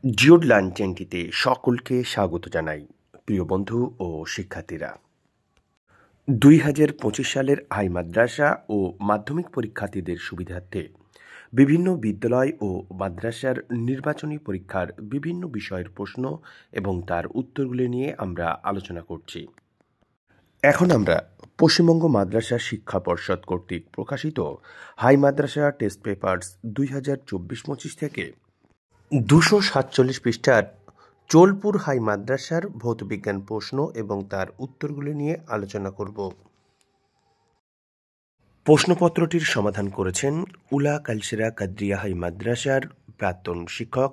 জিওড learn চ্যানেলটিতে সকলকে স্বাগত জানাই। প্রিয় বন্ধু ও শিক্ষার্থীরা, 2025 সালের হাই মাদ্রাসা ও মাধ্যমিক পরীক্ষার্থীদের সুবিধার্থে বিভিন্ন বিদ্যালয় ও মাদ্রাসার নির্বাচনী পরীক্ষার বিভিন্ন বিষয়ের প্রশ্ন এবং তার উত্তরগুলি নিয়ে আমরা আলোচনা করছি। এখন আমরা পশ্চিমবঙ্গ মাদ্রাসা শিক্ষা পর্ষদ কর্তৃক প্রকাশিত হাই মাদ্রাসা টেস্ট পেপারস 2024-25 থেকে 247 পৃষ্ঠার চোলপুর হাই মাদ্রাসার ভৌতবিজ্ঞান প্রশ্ন এবং তার উত্তরগুলি নিয়ে আলোচনা করব। প্রশ্নপত্রটির সমাধান করেছেন উলা কালসেরা কাদ্রিয়া হাই মাদ্রাসার প্রাক্তন শিক্ষক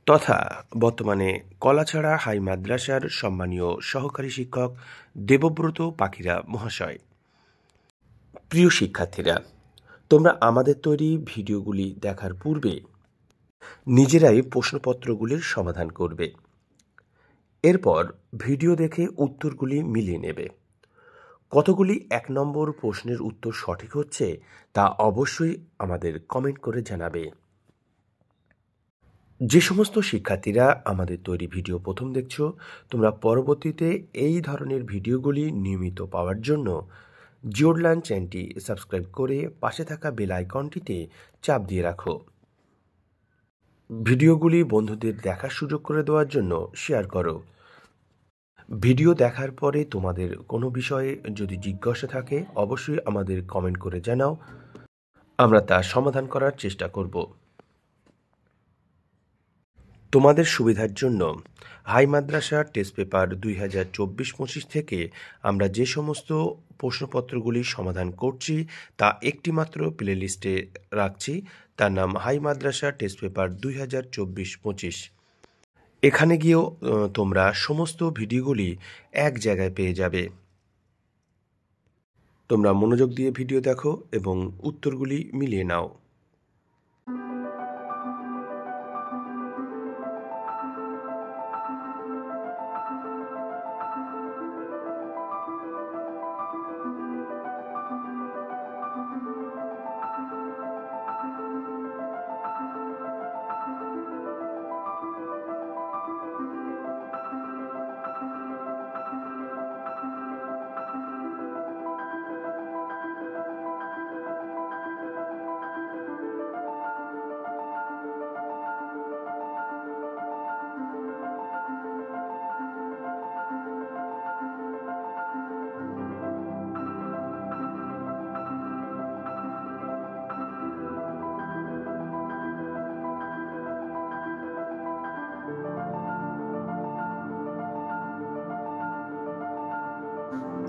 তথা বর্তমানে কলাছড়া হাই মাদ্রাসার সম্মানীয় সহকারী শিক্ষক দেবব্রত পাখিরা মহাশয়। প্রিয় শিক্ষার্থীরা, তোমরা আমাদের তৈরি ভিডিওগুলি দেখার পূর্বে নিজেরাই প্রশ্নপত্রগুলির সমাধান করবে। এরপর ভিডিও দেখে উত্তরগুলি মিলিয়ে নেবে। কতগুলি 1 নম্বর প্রশ্নের উত্তর সঠিক হচ্ছে তা অবশ্যই আমাদের কমেন্ট করে জানাবে। যে সমস্ত শিক্ষার্থীরা আমাদের তৈরি ভিডিও প্রথম দেখছো, তোমরা পরবর্তীতে এই ধরনের ভিডিওগুলি নিয়মিত পাওয়ার জন্য জিওড লার্ন চ্যানেলটি সাবস্ক্রাইব করে পাশে থাকা বেল আইকনটিতে চাপ দিয়ে রাখো। ভিডিওগুলি বন্ধুদের দেখার সুযোগ করে দেওয়ার জন্য শেয়ার করো। ভিডিও দেখার পরে তোমাদের কোনো বিষয়ে যদি জিজ্ঞাসা থাকে অবশ্যই আমাদের কমেন্ট করে জানাও, আমরা তা সমাধান করার চেষ্টা করব। তোমাদের সুবিধার জন্য হাই মাদ্রাসা টেস্ট পেপার 2024-25 থেকে আমরা যে সমস্ত প্রশ্নপত্রগুলি সমাধান করছি তা একটি মাত্র প্লে লিস্টে রাখছি, তার নাম হাই মাদ্রাসা টেস্ট পেপার 2024-25। এখানে গিয়েও তোমরা সমস্ত ভিডিওগুলি এক জায়গায় পেয়ে যাবে। তোমরা মনোযোগ দিয়ে ভিডিও দেখো এবং উত্তরগুলি মিলিয়ে নাও।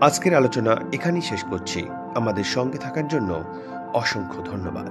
আজকের আলোচনা এখানেই শেষ করছি। আমাদের সঙ্গে থাকার জন্য অসংখ্য ধন্যবাদ।